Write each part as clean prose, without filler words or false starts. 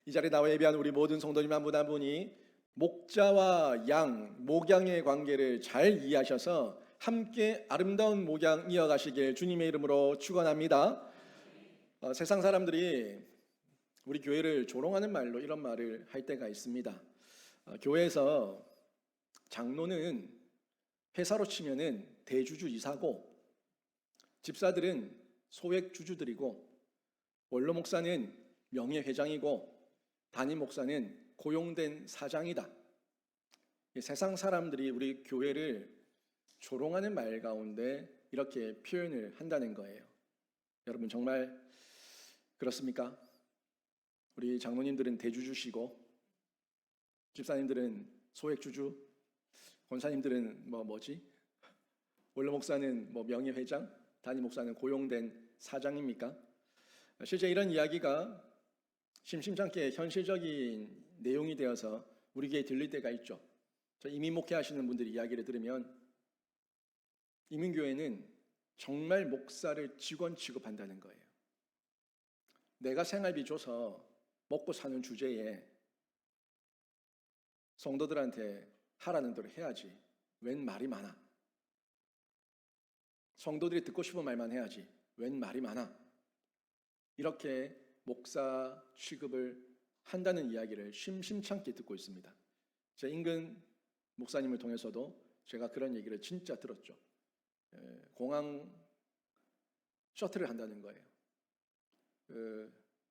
이 자리에 나와 예배하는 우리 모든 성도님 한 분 한 분이 목자와 양, 목양의 관계를 잘 이해하셔서 함께 아름다운 목양 이어가시길 주님의 이름으로 축원합니다. 세상 사람들이 우리 교회를 조롱하는 말로 이런 말을 할 때가 있습니다. 교회에서 장로는 회사로 치면은 대주주이사고, 집사들은 소액 주주들이고, 원로 목사는 명예회장이고, 담임 목사는 고용된 사장이다. 세상 사람들이 우리 교회를 조롱하는 말 가운데 이렇게 표현을 한다는 거예요. 여러분 정말 그렇습니까? 우리 장로님들은 대주주시고, 집사님들은 소액주주, 권사님들은 원로 목사는 명예회장, 담임 목사는 고용된 사장입니까? 실제 이런 이야기가 심심찮게 현실적인 내용이 되어서 우리에게 들릴 때가 있죠. 저 이민 목회하시는 분들이 이야기를 들으면 이민교회는 정말 목사를 직원 취급한다는 거예요. 내가 생활비 줘서 먹고 사는 주제에 성도들한테 하라는 대로 해야지 웬 말이 많아. 성도들이 듣고 싶은 말만 해야지 웬 말이 많아. 이렇게 목사 취급을 한다는 이야기를 심심찮게 듣고 있습니다. 제 인근 목사님을 통해서도 제가 그런 얘기를 진짜 들었죠. 공항 셔틀을 한다는 거예요.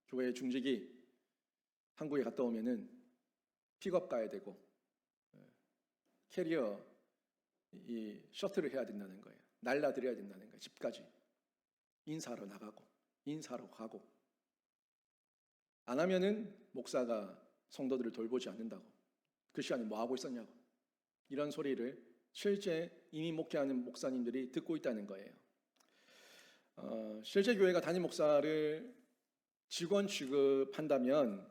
교회 중직이 한국에 갔다 오면은 픽업 가야 되고 캐리어 이 셔틀을 해야 된다는 거예요. 날라드려야 된다는 거예요. 집까지 인사하러 나가고 인사하러 가고, 안 하면은 목사가 성도들을 돌보지 않는다고, 그 시간에 뭐 하고 있었냐고, 이런 소리를 실제 이민 목회하는 목사님들이 듣고 있다는 거예요. 실제 교회가 담임 목사를 직원 취급한다면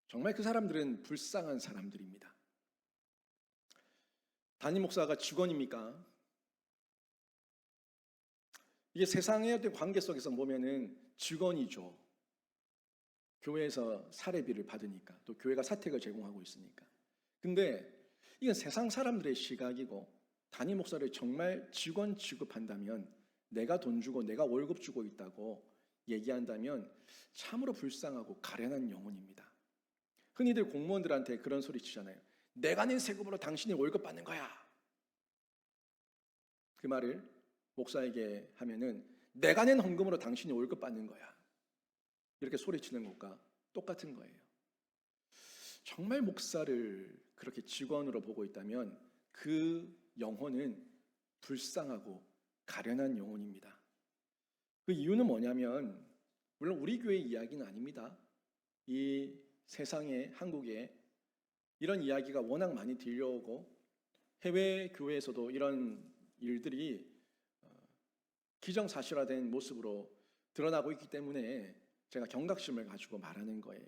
정말 그 사람들은 불쌍한 사람들입니다. 담임 목사가 직원입니까? 이게 세상의 어떤 관계 속에서 보면은 직원이죠. 교회에서 사례비를 받으니까, 또 교회가 사택을 제공하고 있으니까. 근데 이건 세상 사람들의 시각이고, 담임 목사를 정말 직원 취급한다면, 내가 돈 주고 내가 월급 주고 있다고 얘기한다면 참으로 불쌍하고 가련한 영혼입니다. 흔히들 공무원들한테 그런 소리 치잖아요. 내가 낸 세금으로 당신이 월급 받는 거야. 그 말을 목사에게 하면은 내가 낸 헌금으로 당신이 월급 받는 거야. 이렇게 소리치는 것과 똑같은 거예요. 정말 목사를 그렇게 직원으로 보고 있다면 그 영혼은 불쌍하고 가련한 영혼입니다. 그 이유는 뭐냐면, 물론 우리 교회 이야기는 아닙니다. 이 세상에, 한국에 이런 이야기가 워낙 많이 들려오고 해외 교회에서도 이런 일들이 기정사실화된 모습으로 드러나고 있기 때문에 제가 경각심을 가지고 말하는 거예요.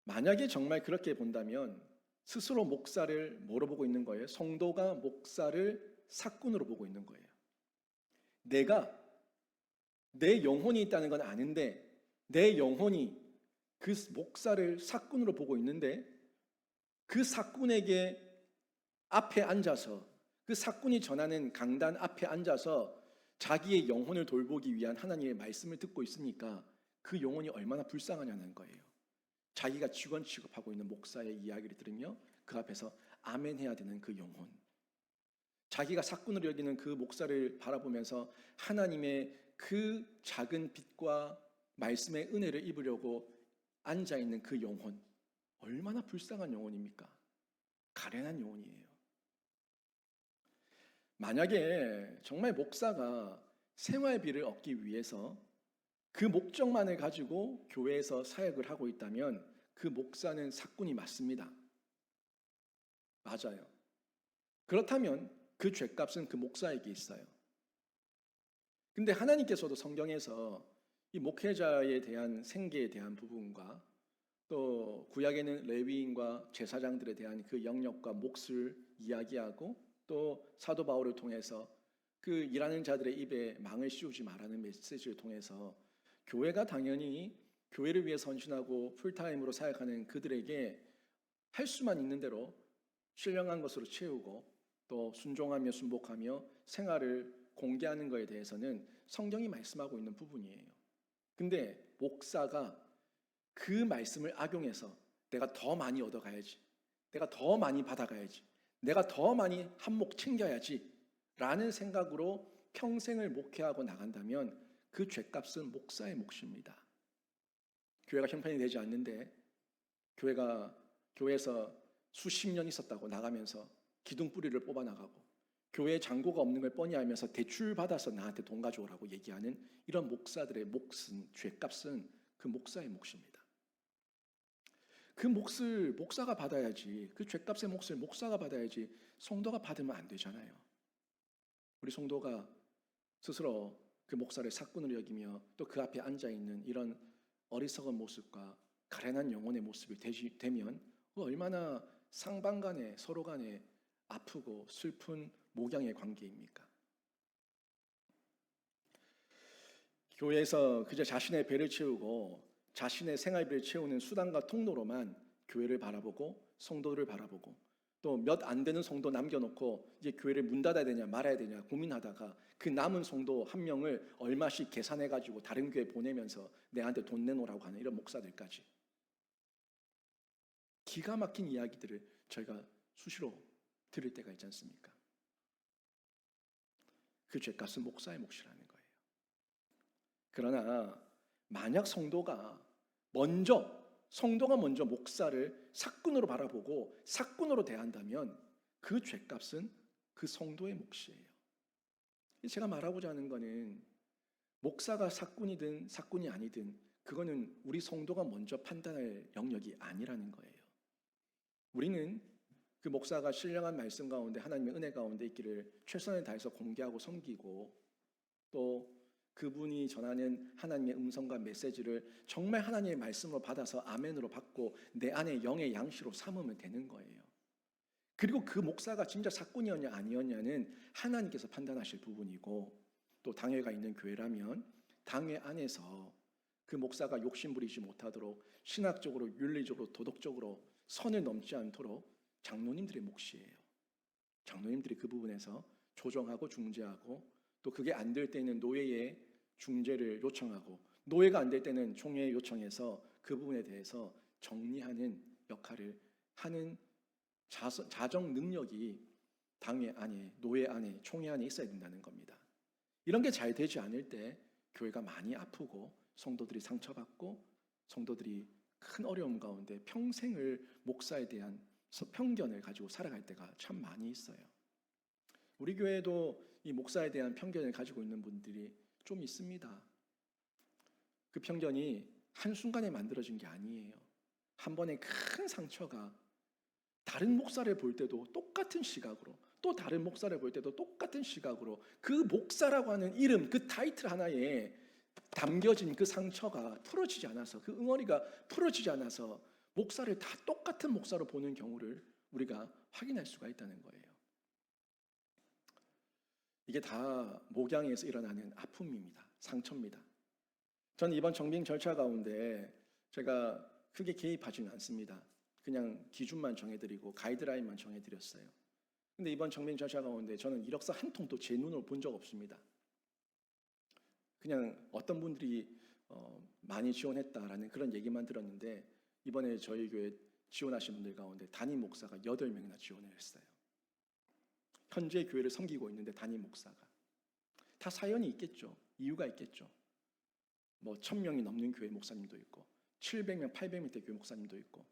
만약에 정말 그렇게 본다면 스스로 목사를 뭐로 보고 있는 거예요? 성도가 목사를 사꾼으로 보고 있는 거예요. 내 영혼이 있다는 건 아는데 내 영혼이 그 목사를 사꾼으로 보고 있는데 그 사꾼에게 앞에 앉아서, 그 사꾼이 전하는 강단 앞에 앉아서 자기의 영혼을 돌보기 위한 하나님의 말씀을 듣고 있으니까 그 영혼이 얼마나 불쌍하냐는 거예요. 자기가 직원 취급하고 있는 목사의 이야기를 들으며 그 앞에서 아멘 해야 되는 그 영혼, 자기가 사꾼으로 여기는 그 목사를 바라보면서 하나님의 그 작은 빛과 말씀의 은혜를 입으려고 앉아있는 그 영혼, 얼마나 불쌍한 영혼입니까? 가련한 영혼이에요. 만약에 정말 목사가 생활비를 얻기 위해서 그 목적만을 가지고 교회에서 사역을 하고 있다면 그 목사는 사꾼이 맞습니다. 맞아요. 그렇다면 그 죗값은 그 목사에게 있어요. 근데 하나님께서도 성경에서 이 목회자에 대한 생계에 대한 부분과 또 구약에는 레위인과 제사장들에 대한 그 영역과 몫을 이야기하고, 또 사도 바울을 통해서 그 일하는 자들의 입에 망을 씌우지 말라는 메시지를 통해서 교회가 당연히 교회를 위해 헌신하고 풀타임으로 사역하는 그들에게 할 수만 있는 대로 신령한 것으로 채우고 또 순종하며 순복하며 생활을 공개하는 것에 대해서는 성경이 말씀하고 있는 부분이에요. 근데 목사가 그 말씀을 악용해서 내가 더 많이 얻어가야지, 내가 더 많이 받아가야지, 내가 더 많이 한몫 챙겨야지 라는 생각으로 평생을 목회하고 나간다면 그 죗값은 목사의 몫입니다. 교회가 형편이 되지 않는데 교회에서 수십 년 있었다고 나가면서 기둥뿌리를 뽑아나가고 교회에 잔고가 없는 걸 뻔히 알면서 대출 받아서 나한테 돈 가져오라고 얘기하는 이런 목사들의 몫은, 죗값은 그 목사의 몫입니다. 그 몫을 목사가 받아야지, 그 죗값의 몫을 목사가 받아야지 성도가 받으면 안 되잖아요. 우리 성도가 스스로 그 목사를 사꾼으로 여기며 또 그 앞에 앉아있는 이런 어리석은 모습과 가련한 영혼의 모습이 되면 얼마나 상방 간에 서로 간에 아프고 슬픈 목양의 관계입니까? 교회에서 그저 자신의 배를 채우고 자신의 생활비를 채우는 수단과 통로로만 교회를 바라보고 성도들을 바라보고 또 몇 안 되는 성도 남겨놓고 이제 교회를 문 닫아야 되냐 말아야 되냐 고민하다가 그 남은 성도 한 명을 얼마씩 계산해가지고 다른 교회 보내면서 내한테 돈 내놓으라고 하는 이런 목사들까지 기가 막힌 이야기들을 저희가 수시로 들을 때가 있지 않습니까? 그 죗값은 목사의 몫이라는 거예요. 그러나 만약 성도가 먼저 목사를 사꾼으로 바라보고 사꾼으로 대한다면 그 죗값은 그 성도의 몫이에요. 제가 말하고자 하는 거는 목사가 사꾼이든 사꾼이 아니든 그거는 우리 성도가 먼저 판단할 영역이 아니라는 거예요. 우리는 그 목사가 신령한 말씀 가운데 하나님의 은혜 가운데 있기를 최선을 다해서 공개하고 섬기고 또 그분이 전하는 하나님의 음성과 메시지를 정말 하나님의 말씀으로 받아서 아멘으로 받고 내 안에 영의 양식으로 삼으면 되는 거예요. 그리고 그 목사가 진짜 사꾼이었냐 아니었냐는 하나님께서 판단하실 부분이고 또 당회가 있는 교회라면 당회 안에서 그 목사가 욕심부리지 못하도록 신학적으로 윤리적으로 도덕적으로 선을 넘지 않도록 장로님들의 몫이에요. 장로님들이 그 부분에서 조정하고 중재하고 또 그게 안 될 때는 노예의 중재를 요청하고 노예가 안 될 때는 총회에 요청해서 그 부분에 대해서 정리하는 역할을 하는 자정 능력이 당회 안에, 노예 안에, 총회 안에 있어야 된다는 겁니다. 이런 게 잘 되지 않을 때 교회가 많이 아프고 성도들이 상처받고 성도들이 큰 어려움 가운데 평생을 목사에 대한 편견을 가지고 살아갈 때가 참 많이 있어요. 우리 교회도 이 목사에 대한 편견을 가지고 있는 분들이 좀 있습니다. 그 편견이 한순간에 만들어진 게 아니에요. 한 번의 큰 상처가 다른 목사를 볼 때도 똑같은 시각으로 또 다른 목사를 볼 때도 똑같은 시각으로 그 목사라고 하는 이름, 그 타이틀 하나에 담겨진 그 상처가 풀어지지 않아서 그 응어리가 풀어지지 않아서 목사를 다 똑같은 목사로 보는 경우를 우리가 확인할 수가 있다는 거예요. 이게 다 목양에서 일어나는 아픔입니다. 상처입니다. 저는 이번 정빙 절차 가운데 제가 크게 개입하지는 않습니다. 그냥 기준만 정해드리고 가이드라인만 정해드렸어요. 근데 이번 정빙 절차 가운데 저는 이력서 한 통도 제 눈으로 본 적 없습니다. 그냥 어떤 분들이 많이 지원했다라는 그런 얘기만 들었는데 이번에 저희 교회 지원하신 분들 가운데 담임 목사가 8명이나 지원을 했어요. 현재 교회를 섬기고 있는데 담임 목사가. 다 사연이 있겠죠. 이유가 있겠죠. 뭐 1000명이 넘는 교회 목사님도 있고 700명, 800명대 교회 목사님도 있고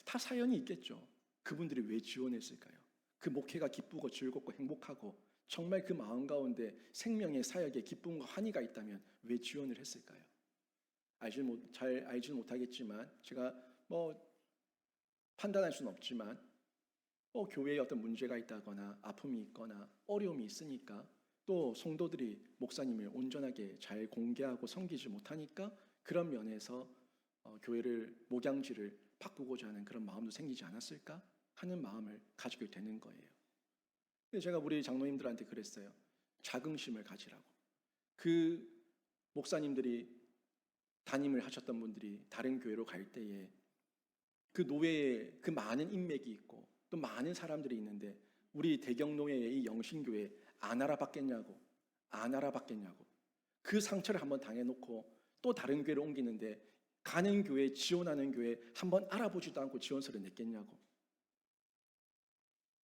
다 사연이 있겠죠. 그분들이 왜 지원했을까요? 그 목회가 기쁘고 즐겁고 행복하고 정말 그 마음 가운데 생명의 사역에 기쁨과 환희가 있다면 왜 지원을 했을까요? 잘 알지는 못하겠지만 제가 뭐 판단할 수는 없지만 교회에 어떤 문제가 있다거나 아픔이 있거나 어려움이 있으니까 또 성도들이 목사님을 온전하게 잘 공개하고 섬기지 못하니까 그런 면에서 교회를 목양지를 바꾸고자 하는 그런 마음도 생기지 않았을까 하는 마음을 가지게 되는 거예요. 근데 제가 우리 장로님들한테 그랬어요. 자긍심을 가지라고. 그 목사님들이 담임을 하셨던 분들이 다른 교회로 갈 때에 그 노회에 그 많은 인맥이 있고 또 많은 사람들이 있는데 우리 대경노회의 이 영신교회 안 알아봤겠냐고, 안 알아봤겠냐고. 그 상처를 한번 당해놓고 또 다른 교회로 옮기는데 가는 교회, 지원하는 교회 한번 알아보지도 않고 지원서를 냈겠냐고.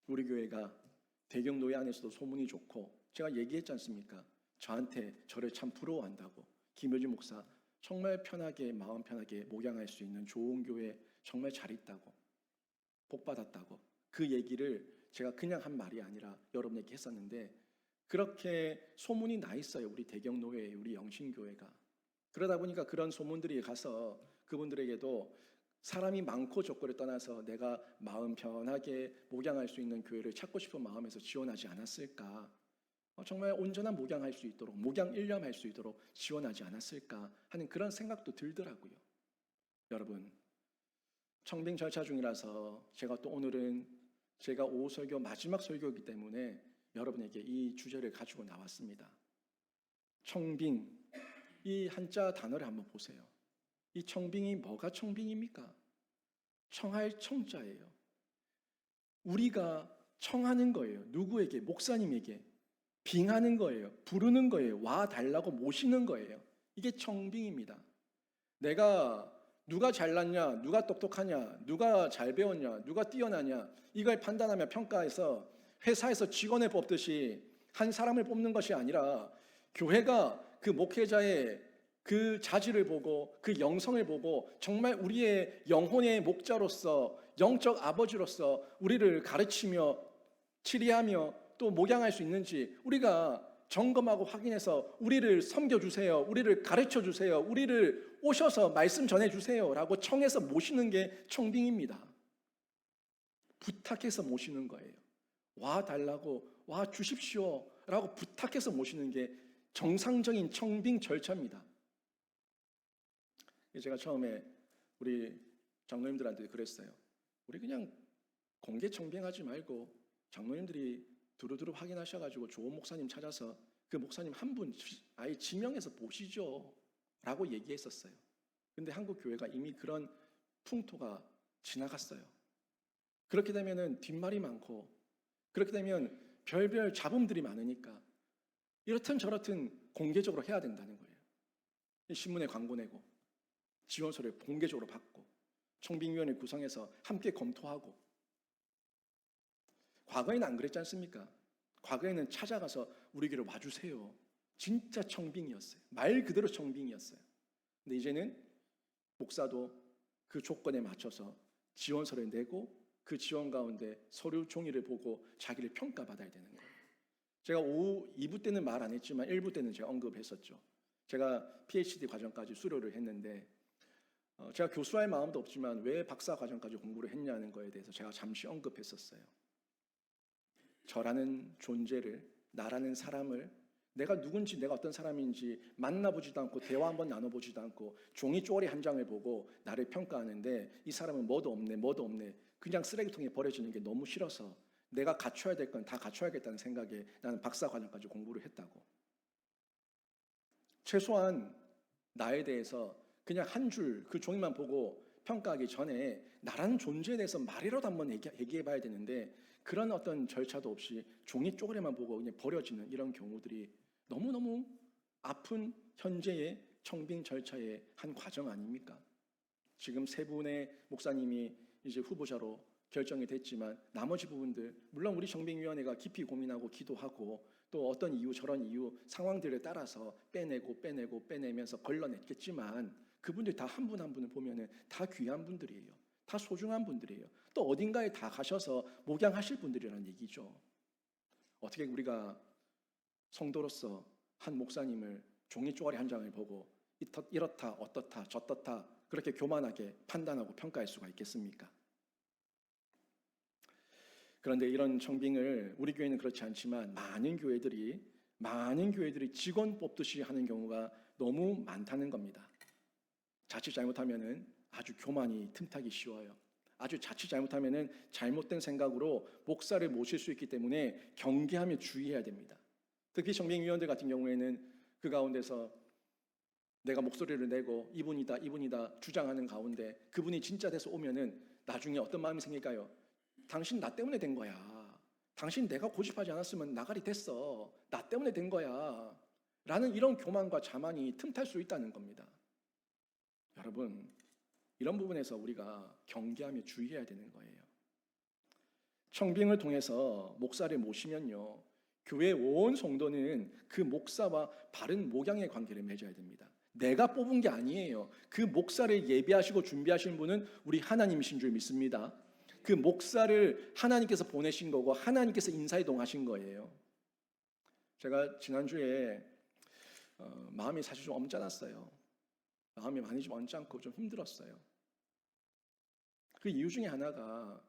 우리 교회가 대경노회 안에서도 소문이 좋고 제가 얘기했지 않습니까? 저한테 저를 참 부러워한다고. 김효진 목사 정말 편하게 마음 편하게 목양할 수 있는 좋은 교회 정말 잘 있다고, 복 받았다고. 그 얘기를 제가 그냥 한 말이 아니라 여러분에게 했었는데 그렇게 소문이 나 있어요. 우리 대경노회, 우리 영신교회가. 그러다 보니까 그런 소문들이 가서 그분들에게도 사람이 많고 적고를 떠나서 내가 마음 편하게 목양할 수 있는 교회를 찾고 싶은 마음에서 지원하지 않았을까? 정말 온전한 목양할 수 있도록, 목양 일념할 수 있도록 지원하지 않았을까 하는 그런 생각도 들더라고요. 여러분, 청빙 절차 중이라서 제가 또 오늘은 제가 오후 설교 마지막 설교이기 때문에 여러분에게 이 주제를 가지고 나왔습니다. 청빙, 이 한자 단어를 한번 보세요. 이 청빙이 뭐가 청빙입니까? 청할 청자예요. 우리가 청하는 거예요. 누구에게? 목사님에게. 빙하는 거예요. 부르는 거예요. 와 달라고 모시는 거예요. 이게 청빙입니다. 내가 누가 잘났냐, 누가 똑똑하냐, 누가 잘 배웠냐, 누가 뛰어나냐 이걸 판단하며 평가해서 회사에서 직원을 뽑듯이 한 사람을 뽑는 것이 아니라 교회가 그 목회자의 그 자질을 보고 그 영성을 보고 정말 우리의 영혼의 목자로서 영적 아버지로서 우리를 가르치며 치리하며 또 목양할 수 있는지 우리가 점검하고 확인해서 우리를 섬겨주세요, 우리를 가르쳐주세요, 우리를 오셔서 말씀 전해주세요 라고 청해서 모시는 게 청빙입니다. 부탁해서 모시는 거예요. 와 달라고, 와 주십시오 라고 부탁해서 모시는 게 정상적인 청빙 절차입니다. 제가 처음에 우리 장로님들한테 그랬어요. 우리 그냥 공개 청빙하지 말고 장로님들이 두루두루 확인하셔가지고 좋은 목사님 찾아서 그 목사님 한 분 아예 지명해서 보시죠 라고 얘기했었어요. 근데 한국 교회가 이미 그런 풍토가 지나갔어요. 그렇게 되면은 뒷말이 많고 그렇게 되면 별별 잡음들이 많으니까 이렇든 저렇든 공개적으로 해야 된다는 거예요. 신문에 광고 내고 지원서를 공개적으로 받고 청빙위원회 구성해서 함께 검토하고. 과거에는 안 그랬지 않습니까? 과거에는 찾아가서 우리 교회로 와주세요. 진짜 청빙이었어요. 말 그대로 청빙이었어요. 근데 이제는 목사도 그 조건에 맞춰서 지원서를 내고 그 지원 가운데 서류 종이를 보고 자기를 평가받아야 되는 거예요. 제가 오후 2부 때는 말 안 했지만 1부 때는 제가 언급했었죠. 제가 PhD 과정까지 수료를 했는데 제가 교수할 마음도 없지만 왜 박사 과정까지 공부를 했냐는 거에 대해서 제가 잠시 언급했었어요. 저라는 존재를, 나라는 사람을 내가 누군지 내가 어떤 사람인지 만나보지도 않고 대화 한번 나눠보지도 않고 종이 쪼리 한 장을 보고 나를 평가하는데 이 사람은 뭐도 없네 뭐도 없네 그냥 쓰레기통에 버려지는 게 너무 싫어서 내가 갖춰야 될 건 다 갖춰야겠다는 생각에 나는 박사 과정까지 공부를 했다고. 최소한 나에 대해서 그냥 한 줄 그 종이만 보고 평가하기 전에 나라는 존재에 대해서 말이라도 한번 얘기해 봐야 되는데 그런 어떤 절차도 없이 종이 쪼그레만 보고 그냥 버려지는 이런 경우들이 너무너무 아픈 현재의 청빙 절차의 한 과정 아닙니까? 지금 세 분의 목사님이 이제 후보자로 결정이 됐지만 나머지 부분들 물론 우리 청빙위원회가 깊이 고민하고 기도하고 또 어떤 이유 저런 이유 상황들에 따라서 빼내면서 걸러냈겠지만 그분들 다 한 분 한 분을 보면은 다 귀한 분들이에요. 다 소중한 분들이에요. 또 어딘가에 다 가셔서 목양하실 분들이라는 얘기죠. 어떻게 우리가 성도로서 한 목사님을 종이 쪼가리 한 장을 보고 이렇다 어떻다 저떻다 그렇게 교만하게 판단하고 평가할 수가 있겠습니까? 그런데 이런 청빙을 우리 교회는 그렇지 않지만 많은 교회들이 직원 뽑듯이 하는 경우가 너무 많다는 겁니다. 자칫 잘못하면은 아주 교만이 틈타기 쉬워요. 아주 자칫 잘못하면은 잘못된 생각으로 목사를 모실 수 있기 때문에 경계하며 주의해야 됩니다. 특히 청빙위원들 같은 경우에는 그 가운데서 내가 목소리를 내고 이분이다 주장하는 가운데 그분이 진짜 돼서 오면은 나중에 어떤 마음이 생길까요? 당신 나 때문에 된 거야. 당신 내가 고집하지 않았으면 나가리 됐어. 나 때문에 된 거야. 라는 이런 교만과 자만이 틈탈 수 있다는 겁니다. 여러분, 이런 부분에서 우리가 경계하며 주의해야 되는 거예요. 청빙을 통해서 목사를 모시면요, 교회 온 성도는 그 목사와 바른 목양의 관계를 맺어야 됩니다. 내가 뽑은 게 아니에요. 그 목사를 예비하시고 준비하신 분은 우리 하나님이신 줄 믿습니다. 그 목사를 하나님께서 보내신 거고 하나님께서 인사이동하신 거예요. 제가 지난주에 마음이 사실 좀 언짢았어요. 마음이 많이 좀 언짢고 좀 힘들었어요. 그 이유 중에 하나가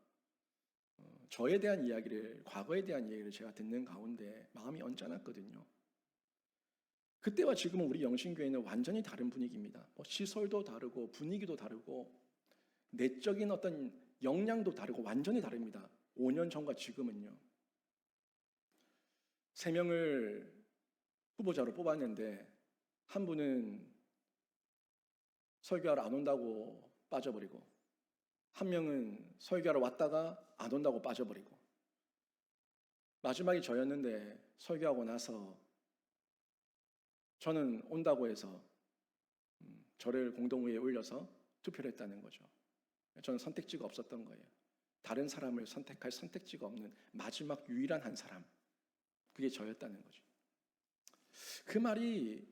저에 대한 이야기를, 과거에 대한 이야기를 제가 듣는 가운데 마음이 언짢았거든요. 그때와 지금은 우리 영신교회는 완전히 다른 분위기입니다. 시설도 다르고 분위기도 다르고 내적인 어떤 역량도 다르고 완전히 다릅니다. 5년 전과 지금은요. 3명을 후보자로 뽑았는데 한 분은 설교하러 안 온다고 빠져버리고, 한 명은 설교하러 왔다가 안 온다고 빠져버리고, 마지막이 저였는데 설교하고 나서 저는 온다고 해서 저를 공동회의에 올려서 투표를 했다는 거죠. 저는 선택지가 없었던 거예요. 다른 사람을 선택할 선택지가 없는 마지막 유일한 한 사람, 그게 저였다는 거죠. 그 말이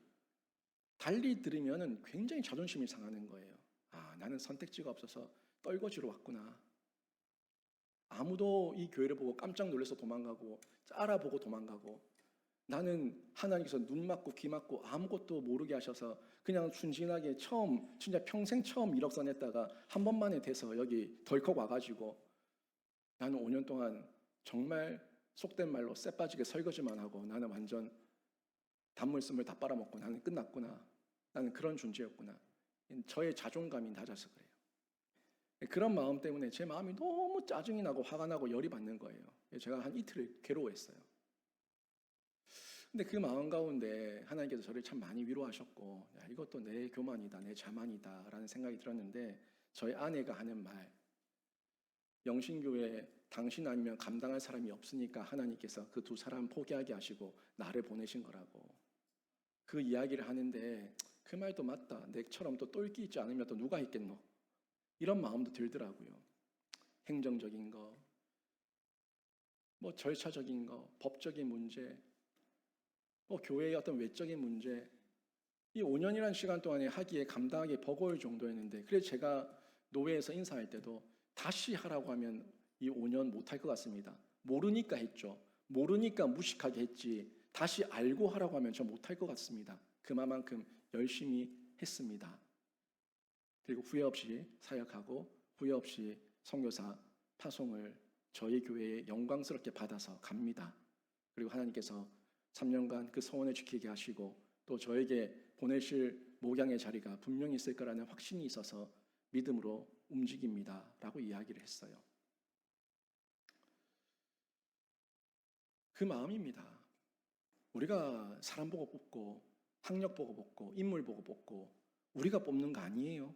달리 들으면 굉장히 자존심이 상하는 거예요. 아, 나는 선택지가 없어서 떨거지로 왔구나. 아무도 이 교회를 보고 깜짝 놀라서 도망가고 알아보고 도망가고, 나는 하나님께서 눈 맞고 귀 맞고 아무것도 모르게 하셔서 그냥 순진하게 진짜 평생 처음 1억선 했다가 한 번만에 돼서 여기 덜컥 와가지고 나는 5년 동안 정말 속된 말로 쎄 빠지게 설거지만 하고 나는 완전 단물씀을 다 빨아먹고 나는 끝났구나. 나는 그런 존재였구나. 저의 자존감이 낮아서 그래요. 그런 마음 때문에 제 마음이 너무 짜증이 나고 화가 나고 열이 받는 거예요. 제가 한 이틀을 괴로워했어요. 근데 그 마음 가운데 하나님께서 저를 참 많이 위로하셨고, 야, 이것도 내 교만이다, 내 자만이다 라는 생각이 들었는데, 저희 아내가 하는 말, 영신교회 당신 아니면 감당할 사람이 없으니까 하나님께서 그 2사람 포기하게 하시고 나를 보내신 거라고 그 이야기를 하는데, 그 말도 맞다. 내처럼 또 똘끼 있지 않으면 또 누가 있겠노? 이런 마음도 들더라고요. 행정적인 거, 절차적인 거, 법적인 문제, 교회의 어떤 외적인 문제, 이 5년이라는 시간 동안에 하기에 감당하기 버거울 정도였는데, 그래서 제가 노회에서 인사할 때도 다시 하라고 하면 이 5년 못할 것 같습니다. 모르니까 했죠. 모르니까 무식하게 했지, 다시 알고 하라고 하면 저 못할 것 같습니다. 그만큼 열심히 했습니다. 그리고 후회 없이 사역하고 후회 없이 선교사 파송을 저희 교회에 영광스럽게 받아서 갑니다. 그리고 하나님께서 3년간 그 소원을 지키게 하시고 또 저에게 보내실 목양의 자리가 분명히 있을 거라는 확신이 있어서 믿음으로 움직입니다 라고 이야기를 했어요. 그 마음입니다. 우리가 사람 보고 뽑고 학력 보고 뽑고 인물 보고 뽑고 우리가 뽑는 거 아니에요.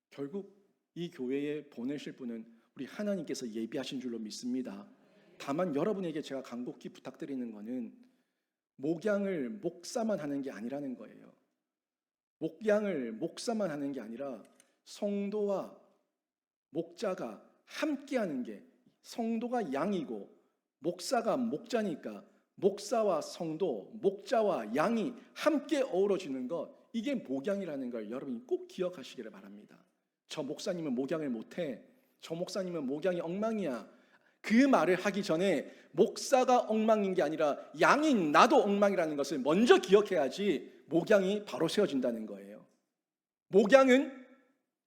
결국 이 교회에 보내실 분은 우리 하나님께서 예비하신 줄로 믿습니다. 다만 여러분에게 제가 간곡히 부탁드리는 거는 목양을 목사만 하는 게 아니라는 거예요. 목양을 목사만 하는 게 아니라 성도와 목자가 함께 하는 게, 성도가 양이고 목사가 목자니까 목사와 성도, 목자와 양이 함께 어우러지는 것, 이게 목양이라는 걸 여러분이 꼭 기억하시기를 바랍니다. 저 목사님은 목양을 못해, 저 목사님은 목양이 엉망이야, 그 말을 하기 전에 목사가 엉망인 게 아니라 양인 나도 엉망이라는 것을 먼저 기억해야지 목양이 바로 세워진다는 거예요. 목양은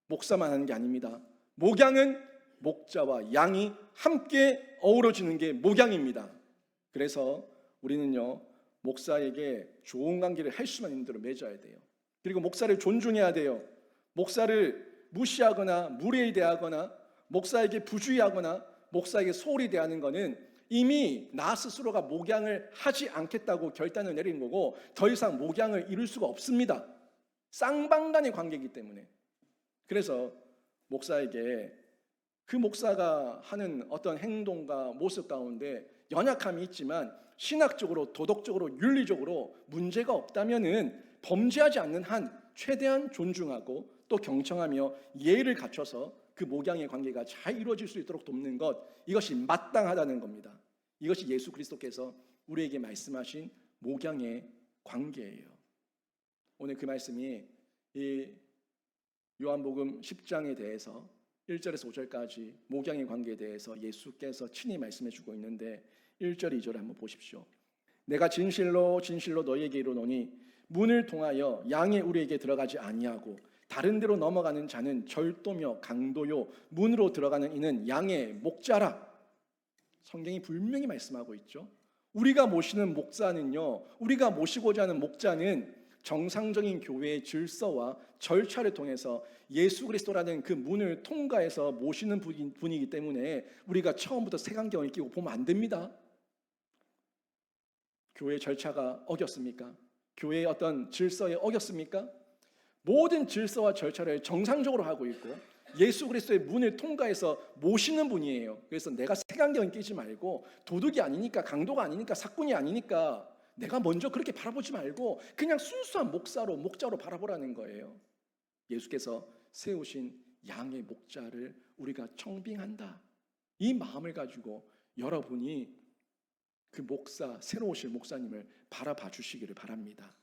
목사만 하는 게 아닙니다. 목양은 목자와 양이 함께 어우러지는 게 목양입니다. 그래서 우리는요, 목사에게 좋은 관계를 할 수만 있는 대로 맺어야 돼요. 그리고 목사를 존중해야 돼요. 목사를 무시하거나 무례히 대하거나 목사에게 부주의하거나 목사에게 소홀히 대하는 것은 이미 나 스스로가 목양을 하지 않겠다고 결단을 내린 거고 더 이상 목양을 이룰 수가 없습니다. 쌍방간의 관계이기 때문에. 그래서 목사에게 그 목사가 하는 어떤 행동과 모습 가운데 연약함이 있지만 신학적으로, 도덕적으로, 윤리적으로 문제가 없다면은 범죄하지 않는 한 최대한 존중하고 또 경청하며 예의를 갖춰서 그 목양의 관계가 잘 이루어질 수 있도록 돕는 것, 이것이 마땅하다는 겁니다. 이것이 예수 그리스도께서 우리에게 말씀하신 목양의 관계예요. 오늘 그 말씀이 이 요한복음 10장에 대해서 1절에서 5절까지 목양의 관계에 대해서 예수께서 친히 말씀해 주고 있는데 1절, 2절을 한번 보십시오. 내가 진실로 진실로 너희에게 이르노니 문을 통하여 양의 우리에게 들어가지 아니하고 다른 데로 넘어가는 자는 절도며 강도요 문으로 들어가는 이는 양의 목자라. 성경이 분명히 말씀하고 있죠. 우리가 모시는 목사는요, 우리가 모시고자 하는 목자는 정상적인 교회의 질서와 절차를 통해서 예수 그리스도라는 그 문을 통과해서 모시는 분이기 때문에 우리가 처음부터 색안경을 끼고 보면 안 됩니다. 교회의 절차가 어겼습니까? 교회의 어떤 질서에 어겼습니까? 모든 질서와 절차를 정상적으로 하고 있고 예수 그리스도의 문을 통과해서 모시는 분이에요. 그래서 내가 색안경 끼지 말고 도둑이 아니니까, 강도가 아니니까, 사꾼이 아니니까 내가 먼저 그렇게 바라보지 말고 그냥 순수한 목자로 바라보라는 거예요. 예수께서 세우신 양의 목자를 우리가 청빙한다. 이 마음을 가지고 여러분이 그 목사, 새로 오실 목사님을 바라봐 주시기를 바랍니다.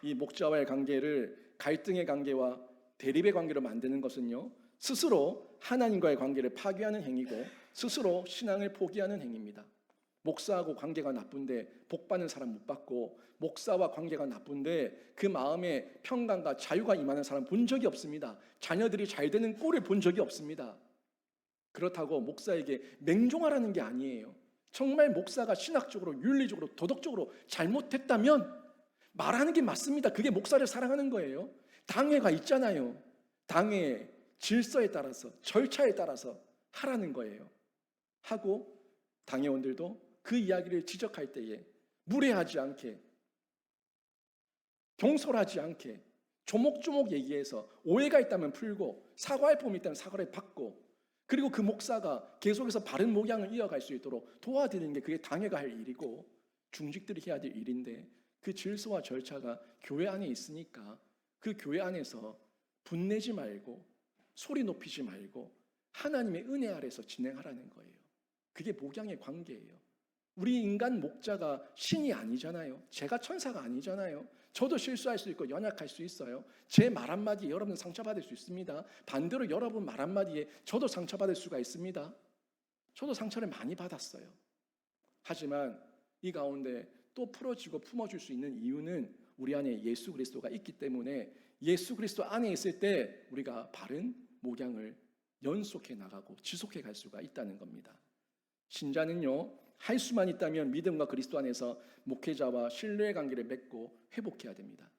이 목자와의 관계를 갈등의 관계와 대립의 관계로 만드는 것은요, 스스로 하나님과의 관계를 파괴하는 행위고 스스로 신앙을 포기하는 행위입니다. 목사하고 관계가 나쁜데 복 받는 사람 못 받고, 목사와 관계가 나쁜데 그 마음에 평강과 자유가 임하는 사람 본 적이 없습니다. 자녀들이 잘 되는 꼴을 본 적이 없습니다. 그렇다고 목사에게 맹종하라는 게 아니에요. 정말 목사가 신학적으로, 윤리적으로, 도덕적으로 잘못했다면 말하는 게 맞습니다. 그게 목사를 사랑하는 거예요. 당회가 있잖아요. 당회의 질서에 따라서, 절차에 따라서 하라는 거예요. 하고 당회원들도 그 이야기를 지적할 때에 무례하지 않게, 경솔하지 않게 조목조목 얘기해서 오해가 있다면 풀고 사과할 부분이 있다면 사과를 받고, 그리고 그 목사가 계속해서 바른 목양을 이어갈 수 있도록 도와드리는 게 그게 당회가 할 일이고 중직들이 해야 될 일인데, 그 질서와 절차가 교회 안에 있으니까 그 교회 안에서 분내지 말고 소리 높이지 말고 하나님의 은혜 아래서 진행하라는 거예요. 그게 목양의 관계예요. 우리 인간 목자가 신이 아니잖아요. 제가 천사가 아니잖아요. 저도 실수할 수 있고 연약할 수 있어요. 제 말 한마디에 여러분 상처받을 수 있습니다. 반대로 여러분 말 한마디에 저도 상처받을 수가 있습니다. 저도 상처를 많이 받았어요. 하지만 이 가운데 또 풀어지고 품어줄 수 있는 이유는 우리 안에 예수 그리스도가 있기 때문에, 예수 그리스도 안에 있을 때 우리가 바른 목양을 연속해 나가고 지속해 갈 수가 있다는 겁니다. 신자는요, 할 수만 있다면 믿음과 그리스도 안에서 목회자와 신뢰의 관계를 맺고 회복해야 됩니다.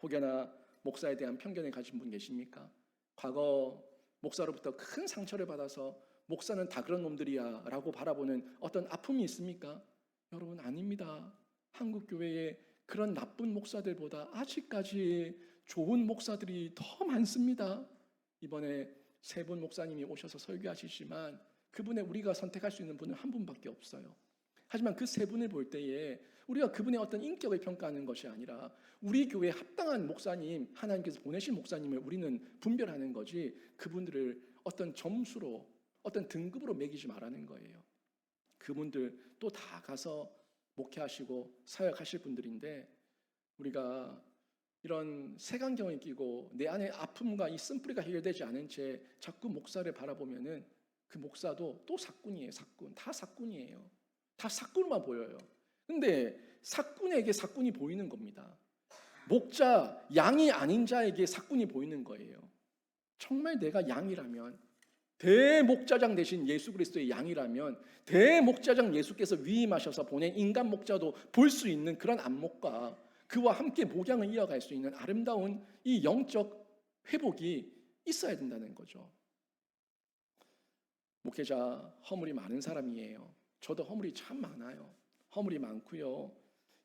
혹여나 목사에 대한 편견을 가진 분 계십니까? 과거 목사로부터 큰 상처를 받아서 목사는 다 그런 놈들이야 라고 바라보는 어떤 아픔이 있습니까? 여러분, 아닙니다. 한국 교회에 그런 나쁜 목사들보다 아직까지 좋은 목사들이 더 많습니다. 이번에 세 분 목사님이 오셔서 설교하시지만 그분의 우리가 선택할 수 있는 분은 한 분밖에 없어요. 하지만 그 세 분을 볼 때에 우리가 그분의 어떤 인격을 평가하는 것이 아니라 우리 교회에 합당한 목사님, 하나님께서 보내신 목사님을 우리는 분별하는 거지, 그분들을 어떤 점수로, 어떤 등급으로 매기지 말라는 거예요. 그분들 또 다 가서 목회하시고 사역하실 분들인데, 우리가 이런 색안경을 끼고 내 안에 아픔과 이 쓴뿌리가 해결되지 않은 채 자꾸 목사를 바라보면은 그 목사도 또 사꾼이에요. 사꾼. 다 사꾼이에요. 다 사꾼만 보여요. 근데 사꾼에게 사꾼이 보이는 겁니다. 목자, 양이 아닌 자에게 사꾼이 보이는 거예요. 정말 내가 양이라면, 대목자장 대신 예수 그리스도의 양이라면, 대목자장 예수께서 위임하셔서 보낸 인간 목자도 볼 수 있는 그런 안목과 그와 함께 목양을 이어갈 수 있는 아름다운 이 영적 회복이 있어야 된다는 거죠. 목회자 허물이 많은 사람이에요. 저도 허물이 참 많아요. 허물이 많고요.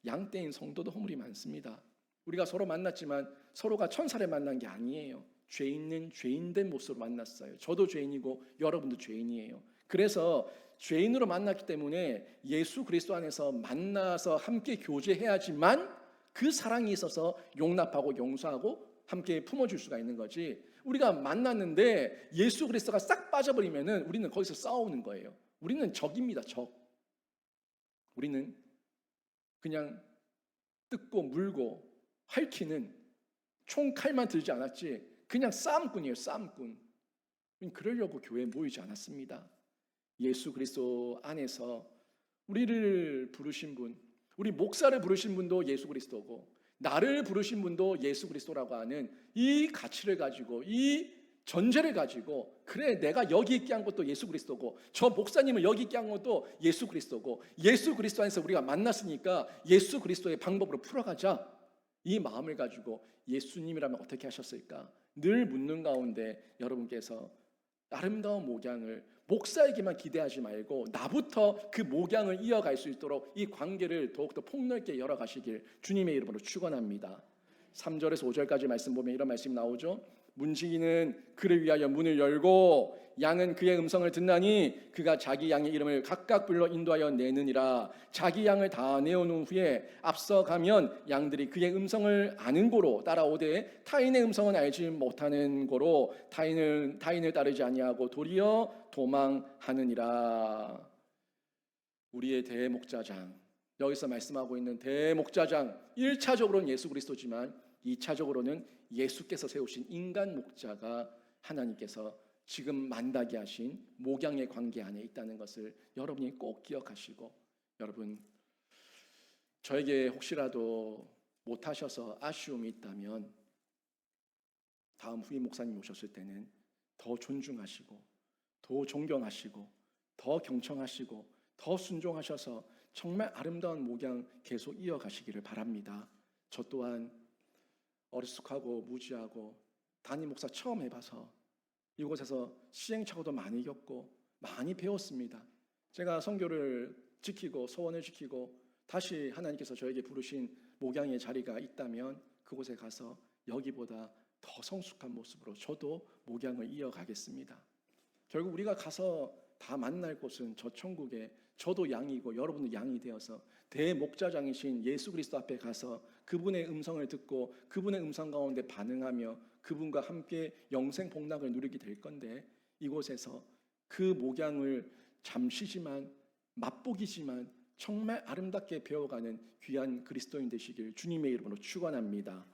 양떼인 성도도 허물이 많습니다. 우리가 서로 만났지만 서로가 천사를 만난 게 아니에요. 죄 있는 죄인된 모습으로 만났어요. 저도 죄인이고 여러분도 죄인이에요. 그래서 죄인으로 만났기 때문에 예수 그리스도 안에서 만나서 함께 교제해야지만 그 사랑이 있어서 용납하고 용서하고 함께 품어줄 수가 있는 거지. 우리가 만났는데 예수 그리스도가 싹 빠져버리면은 우리는 거기서 싸우는 거예요. 우리는 적입니다. 적. 우리는 그냥 뜯고 물고 핥히는 총칼만 들지 않았지 그냥 싸움꾼이에요. 싸움꾼. 그러려고 교회에 모이지 않았습니다. 예수 그리스도 안에서 우리를 부르신 분, 우리 목사를 부르신 분도 예수 그리스도고 나를 부르신 분도 예수 그리스도라고 하는 이 가치를 가지고 이 전제를 가지고 그래 내가 여기 있게 한 것도 예수 그리스도고 저 목사님을 여기 있게 한 것도 예수 그리스도고 예수 그리스도 안에서 우리가 만났으니까 예수 그리스도의 방법으로 풀어가자 이 마음을 가지고 예수님이라면 어떻게 하셨을까 늘 묻는 가운데 여러분께서 아름다운 목양을 목사에게만 기대하지 말고 나부터 그 목양을 이어갈 수 있도록 이 관계를 더욱더 폭넓게 열어가시길 주님의 이름으로 축원합니다. 3절에서 5절까지 말씀 보면 이런 말씀이 나오죠. 문지기는 그를 위하여 문을 열고 양은 그의 음성을 듣나니 그가 자기 양의 이름을 각각 불러 인도하여 내느니라. 자기 양을 다 내어놓은 후에 앞서가면 양들이 그의 음성을 아는 고로 따라오되 타인의 음성은 알지 못하는 고로 타인을 따르지 아니하고 도리어 도망하느니라. 우리의 대목자장, 여기서 말씀하고 있는 대목자장 1차적으로는 예수 그리스도지만 2차적으로는 예수께서 세우신 인간 목자가 하나님께서 지금 만나게 하신 목양의 관계 안에 있다는 것을 여러분이 꼭 기억하시고, 여러분 저에게 혹시라도 못하셔서 아쉬움이 있다면 다음 후임 목사님 오셨을 때는 더 존중하시고 더 존경하시고 더 경청하시고 더 순종하셔서 정말 아름다운 목양 계속 이어가시기를 바랍니다. 저 또한 어리숙하고 무지하고 담임 목사 처음 해봐서 이곳에서 시행착오도 많이 겪고 많이 배웠습니다. 제가 선교를 지키고 소원을 지키고 다시 하나님께서 저에게 부르신 목양의 자리가 있다면 그곳에 가서 여기보다 더 성숙한 모습으로 저도 목양을 이어가겠습니다. 결국 우리가 가서 다 만날 곳은 저 천국에 저도 양이고 여러분도 양이 되어서 대목자장이신 예수 그리스도 앞에 가서 그분의 음성을 듣고 그분의 음성 가운데 반응하며 그분과 함께 영생 복락을 누리게 될 건데, 이곳에서 그 목양을 잠시지만 맛보기지만 정말 아름답게 배워가는 귀한 그리스도인 되시길 주님의 이름으로 축원합니다.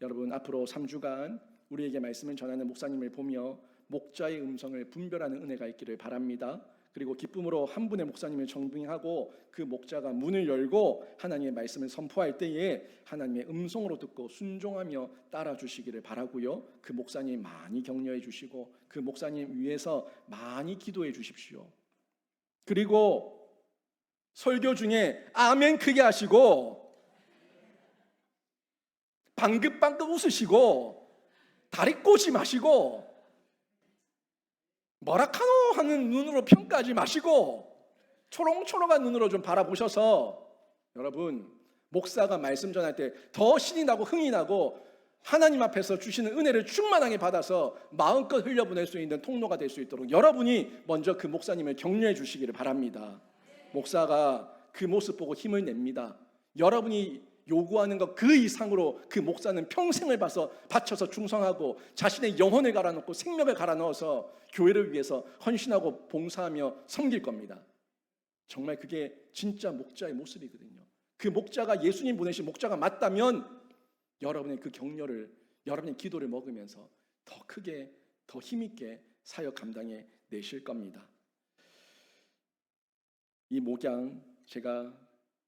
여러분 앞으로 3주간 우리에게 말씀을 전하는 목사님을 보며 목자의 음성을 분별하는 은혜가 있기를 바랍니다. 그리고 기쁨으로 한 분의 목사님을 청빙하고 그 목자가 문을 열고 하나님의 말씀을 선포할 때에 하나님의 음성으로 듣고 순종하며 따라주시기를 바라고요. 그 목사님 많이 격려해 주시고 그 목사님 위해서 많이 기도해 주십시오. 그리고 설교 중에 아멘 크게 하시고 방긋방긋 웃으시고 다리 꼬지 마시고 뭐라카노 하는 눈으로 평가하지 마시고 초롱초롱한 눈으로 좀 바라보셔서 여러분 목사가 말씀 전할 때 더 신이 나고 흥이 나고 하나님 앞에서 주시는 은혜를 충만하게 받아서 마음껏 흘려보낼 수 있는 통로가 될 수 있도록 여러분이 먼저 그 목사님을 격려해 주시기를 바랍니다. 목사가 그 모습 보고 힘을 냅니다. 여러분이 요구하는 것 그 이상으로 그 목사는 평생을 바쳐서 충성하고 자신의 영혼을 갈아넣고 생명을 갈아넣어서 교회를 위해서 헌신하고 봉사하며 섬길 겁니다. 정말 그게 진짜 목자의 모습이거든요. 그 목자가 예수님 보내신 목자가 맞다면 여러분의 그 격려를, 여러분의 기도를 먹으면서 더 크게 더 힘있게 사역 감당해 내실 겁니다. 이 목양 제가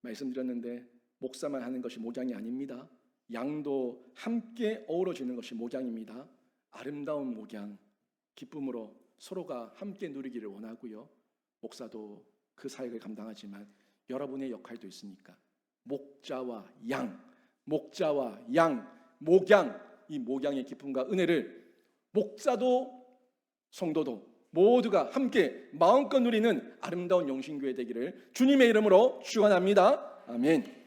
말씀드렸는데 목사만 하는 것이 목양이 아닙니다. 양도 함께 어우러지는 것이 목양입니다. 아름다운 목양, 기쁨으로 서로가 함께 누리기를 원하고요. 목사도 그 사역을 감당하지만 여러분의 역할도 있으니까 목자와 양, 목양, 이 목양의 기쁨과 은혜를 목사도 성도도 모두가 함께 마음껏 누리는 아름다운 영신교회 되기를 주님의 이름으로 축원합니다. 아멘.